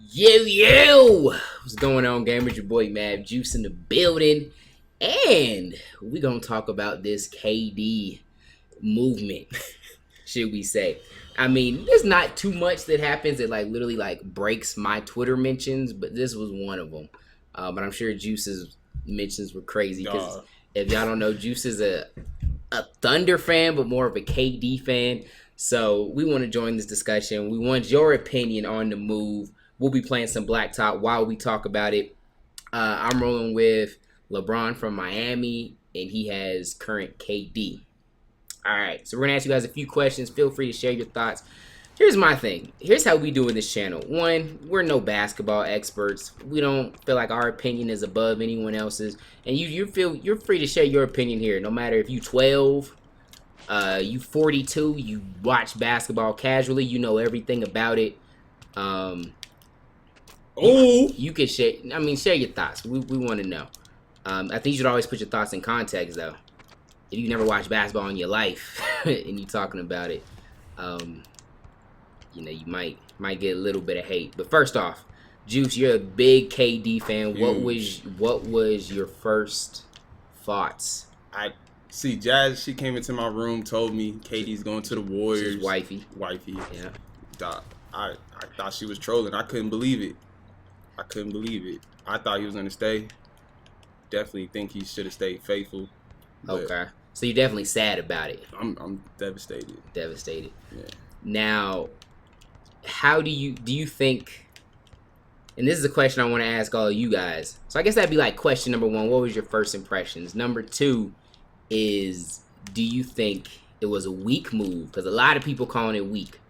Yo, what's going on, gamers? Your boy Mav Juice in the building, and we're gonna talk about this KD movement, should we say? I mean, there's not too much that happens that literally breaks my Twitter mentions, but this was one of them. But I'm sure Juice's mentions were crazy because if y'all don't know, Juice is a Thunder fan, but more of a KD fan. So we want to join this discussion. We want your opinion on the move. We'll be playing some Blacktop while we talk about it. I'm rolling with LeBron from Miami, and he has current KD. All right, so we're going to ask you guys a few questions. Feel free to share your thoughts. Here's my thing. Here's how we do in this channel. One, we're no basketball experts. We don't feel like our opinion is above anyone else's. And you're free to share your opinion here, no matter if you 12, you 42, you watch basketball casually, you know everything about it. You can share. I mean, share your thoughts. We want to know. I think you should always put your thoughts in context, though. If you never watched basketball in your life and you talking about it, you might get a little bit of hate. But first off, Juice, you're a big KD fan. Huge. What was your first thoughts? I see Jazz. She came into my room, told me KD's going to the Warriors. She's wifey. Yeah. I thought she was trolling. I couldn't believe it. I thought he was gonna stay. Definitely think he should have stayed faithful. Okay. So you're definitely sad about it. I'm devastated. Devastated. Yeah. Now, how do you think? And this is a question I want to ask all of you guys. So I guess that'd be like question number one. What was your first impressions? Number two is, do you think it was a weak move? Because a lot of people calling it weak.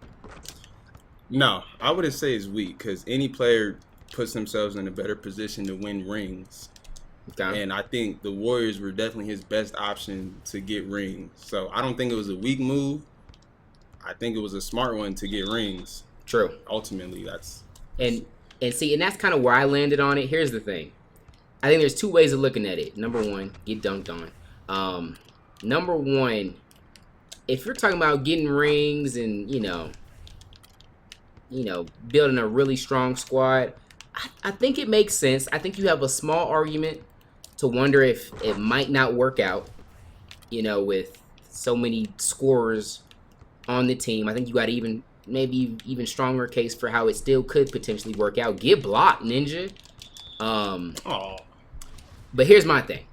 No, I wouldn't say it's weak because any player puts themselves in a better position to win rings. Okay. And I think the Warriors were definitely his best option to get rings. So I don't think it was a weak move. I think it was a smart one to get rings. True. Ultimately, that's... And that's kind of where I landed on it. Here's the thing. I think there's two ways of looking at it. Number one, get dunked on. Number one, if you're talking about getting rings and, building a really strong squad, I think it makes sense. I think you have a small argument to wonder if it might not work out, with so many scorers on the team. I think you got maybe even stronger case for how it still could potentially work out. Get blocked, Ninja. But here's my thing.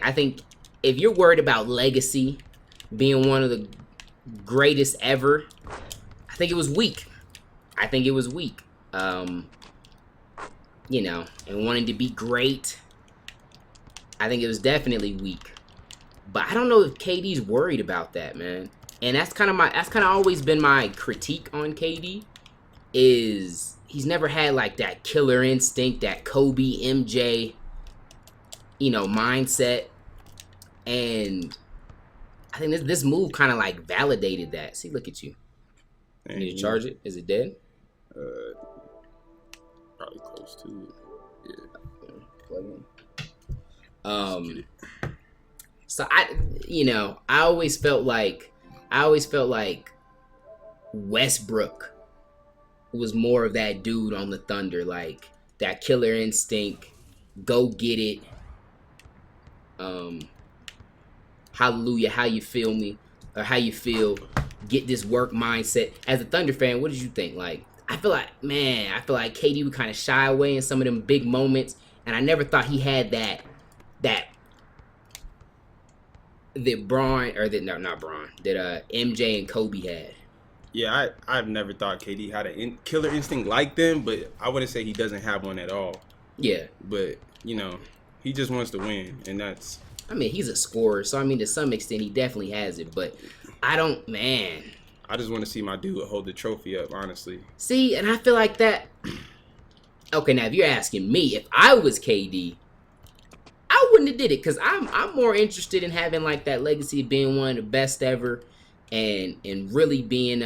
I think if you're worried about legacy being one of the greatest ever, I think it was weak. And wanting to be great, I think it was definitely weak. But I don't know if KD's worried about that, man. And that's kind of always been my critique on KD, is he's never had like that killer instinct, that Kobe, MJ, mindset. And I think this move kind of like validated that. See, look at you. You need to charge it? Is it dead? Probably close to it. So I always felt like Westbrook was more of that dude on the Thunder, like that killer instinct, go get it. Hallelujah, how you feel me, or how you feel, get this work mindset. As a Thunder fan, what did you think? Like, I feel like KD would kind of shy away in some of them big moments, and I never thought he had that MJ and Kobe had. Yeah, I've never thought KD had a killer instinct like them, but I wouldn't say he doesn't have one at all. Yeah. But, he just wants to win, and that's... I mean, he's a scorer, so, to some extent, he definitely has it, but I just want to see my dude hold the trophy up, honestly. See, and I feel like that... Okay, now, if you're asking me, if I was KD, I wouldn't have did it, because I'm more interested in having, like, that legacy of being one of the best ever, and really being,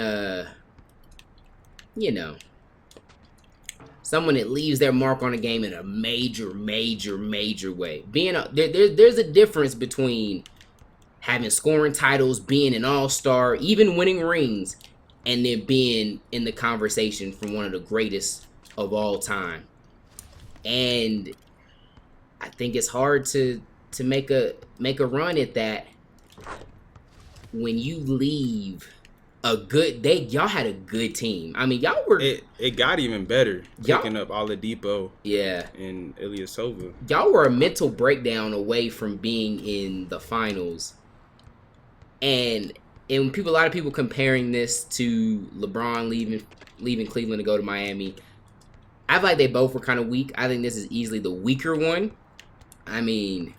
someone that leaves their mark on the game in a major way. There's a difference between having scoring titles, being an all-star, even winning rings, and then being in the conversation for one of the greatest of all time. And I think it's hard to make a run at that when you leave a good y'all had a good team. I mean, y'all were it got even better picking up Oladipo and Ilyasova. Y'all were a mental breakdown away from being in the finals. And a lot of people comparing this to LeBron leaving Cleveland to go to Miami. I feel like they both were kind of weak. I think this is easily the weaker one. I mean,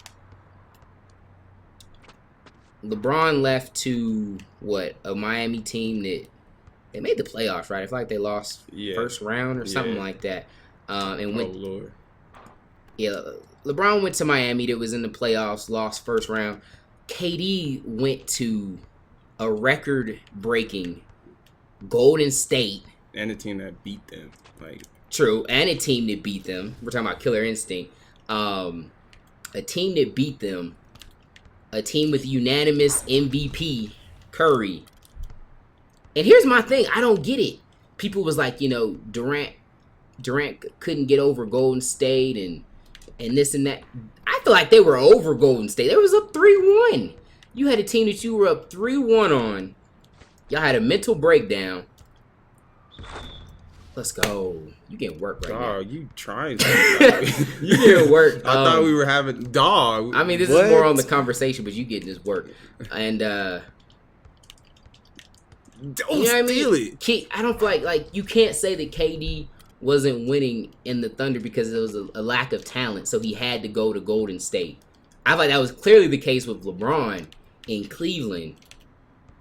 LeBron left to a Miami team that they made the playoffs, right? I feel like they lost first round or something like that. And went, Lord. Yeah, LeBron went to Miami that was in the playoffs, lost first round. KD went to a record-breaking Golden State. And a team that beat them. True, and a team that beat them. We're talking about Killer Instinct. A team that beat them. A team with unanimous MVP, Curry. And here's my thing. I don't get it. People was like, Durant couldn't get over Golden State and this and that. I feel like they were over Golden State. They was up 3-1. You had a team that you were up 3-1 on. Y'all had a mental breakdown. Let's go. You getting work right now. You trying something. You getting work. I thought we were having dog. I mean, this is more on the conversation, but you getting this work. And don't steal it. I don't feel like you can't say that KD wasn't winning in the Thunder because there was a lack of talent, so he had to go to Golden State. I feel like that was clearly the case with LeBron in Cleveland.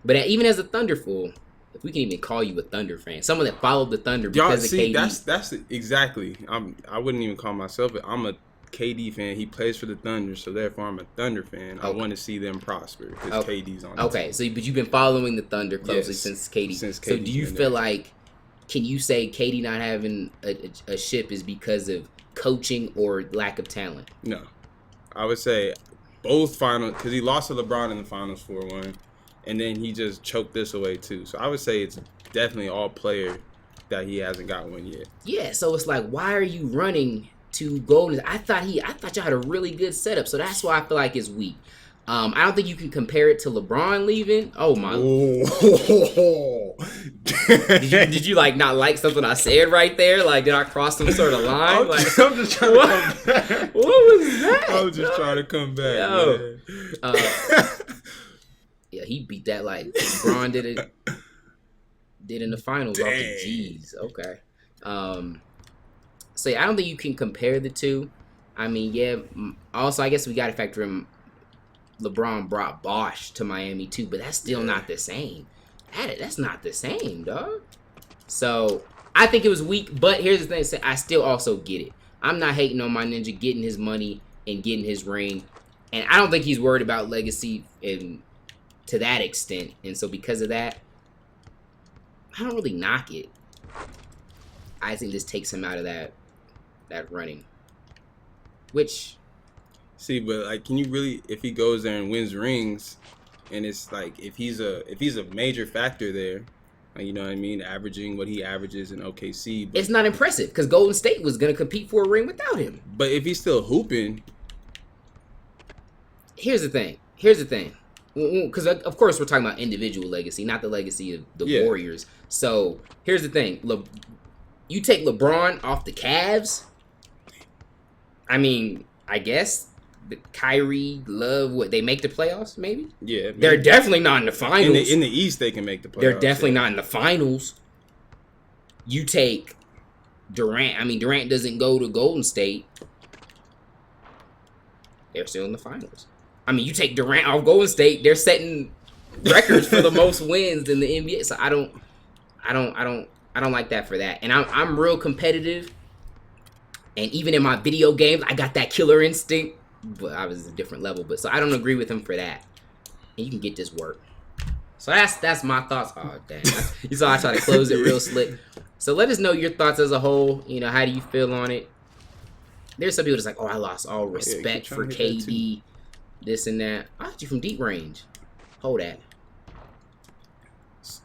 But even as a Thunder fool, if we can even call you a Thunder fan, someone that followed the Thunder because of KD. That's exactly. I wouldn't even call myself it. I'm a KD fan. He plays for the Thunder, so therefore I'm a Thunder fan. Okay. I want to see them prosper because KD's on the team. So but you've been following the Thunder closely since KD. So do you feel like, can you say KD not having a ship is because of coaching or lack of talent? No. I would say both finals, because he lost to LeBron in the finals 4-1. And then he just choked this away too. So I would say it's definitely all player that he hasn't got one yet. Yeah, so it's like, why are you running to Golden? I thought y'all had a really good setup, so that's why I feel like it's weak. I don't think you can compare it to LeBron leaving. Oh my! Did you not like something I said right there? Like, did I cross some sort of line? I'm just trying to come back. What was that? I was just trying to come back. Yeah, he beat that like LeBron did in the finals off the G's. Okay. So yeah, I don't think you can compare the two. I mean, yeah. Also, I guess we got to factor in LeBron brought Bosh to Miami too, but that's still not the same. That's not the same, dog. So I think it was weak, but here's the thing: I still also get it. I'm not hating on my ninja getting his money and getting his ring, and I don't think he's worried about legacy to that extent. And so because of that, I don't really knock it. I think this takes him out of that running. Which, see, but can you really, if he goes there and wins rings, and it's like if he's a major factor there, you know what I mean, averaging what he averages in OKC, but it's not impressive because Golden State was gonna compete for a ring without him. But if he's still hooping, here's the thing. Because, of course, we're talking about individual legacy, not the legacy of the Warriors. So, here's the thing. You take LeBron off the Cavs, I mean, I guess the Kyrie, Love, they make the playoffs, maybe? Yeah. Maybe. They're definitely not in the finals. In the East, they can make the playoffs. They're definitely not in the finals. You take Durant. I mean, Durant doesn't go to Golden State. They're still in the finals. I mean, you take Durant off Golden State, they're setting records for the most wins in the NBA. So I don't like that for that. And I'm real competitive. And even in my video games, I got that killer instinct, but I was a different level. But so I don't agree with him for that. And you can get this work. So that's my thoughts. Oh dang! You saw I try to close it real slick. So let us know your thoughts as a whole. How do you feel on it? There's some people that's like, oh, I lost all respect for KD. This and that. I hit you from deep range. Hold that.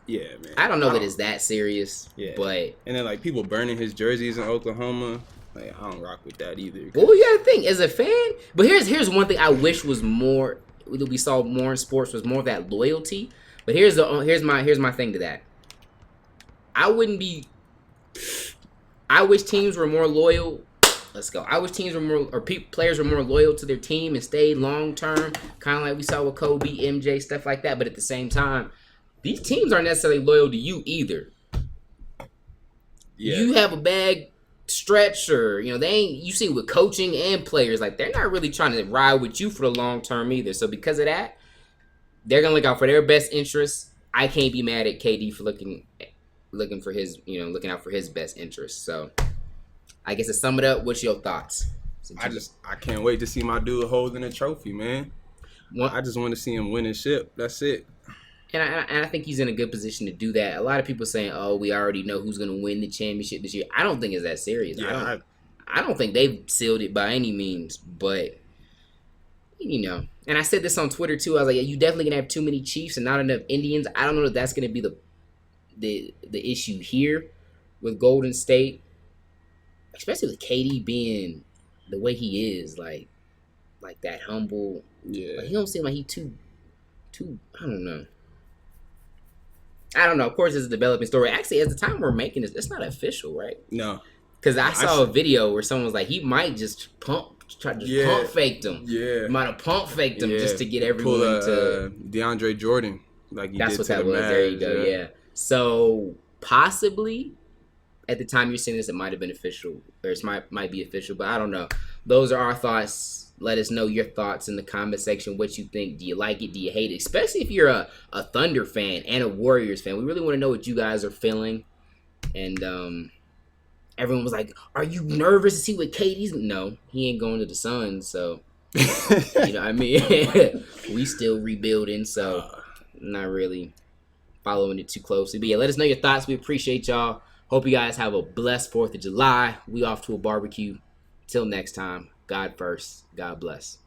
Yeah, man. I don't know that it's that serious. Yeah. But and then like people burning his jerseys in Oklahoma. Like, I don't rock with that either. Well, you gotta think as a fan. But here's one thing I wish was more that we saw more in sports was more of that loyalty. But here's my thing to that. I wish teams were more loyal. Let's go. I wish teams were more players were more loyal to their team and stayed long term, kind of like we saw with Kobe, MJ, stuff like that. But at the same time, these teams aren't necessarily loyal to you either. Yeah. You have a bag stretch, or they ain't. You see with coaching and players, like they're not really trying to ride with you for the long term either. So because of that, they're gonna look out for their best interests. I can't be mad at KD for looking for his, looking out for his best interests. So I guess to sum it up, what's your thoughts? I can't wait to see my dude holding a trophy, man. I just want to see him win a ship. That's it. And I think he's in a good position to do that. A lot of people saying, "Oh, we already know who's going to win the championship this year." I don't think it's that serious. Yeah, I don't think they've sealed it by any means. But and I said this on Twitter too. I was like, "Yeah, you definitely gonna have too many Chiefs and not enough Indians." I don't know if that's going to be the issue here with Golden State, especially with KD being the way he is, like that humble. Yeah, like, he don't seem like he too. I don't know. Of course, it's a developing story. Actually, at the time we're making this, it's not official, right? No. Because I saw a video where someone was like, he might just pump faked him. Yeah. He might have pump faked him just to get everyone to... DeAndre Jordan. Like That's what that was. There you go, yeah. So, possibly, at the time you're seeing this, it might have been official. Or it might be official, but I don't know. Those are our thoughts. Let us know your thoughts in the comment section. What you think? Do you like it? Do you hate it? Especially if you're a Thunder fan and a Warriors fan. We really want to know what you guys are feeling. And everyone was like, "Are you nervous to see what KD's?" No, he ain't going to the Suns. So, what I mean? We still rebuilding. So, not really following it too closely. But yeah, let us know your thoughts. We appreciate y'all. Hope you guys have a blessed 4th of July. We off to a barbecue. Till next time. God first. God bless.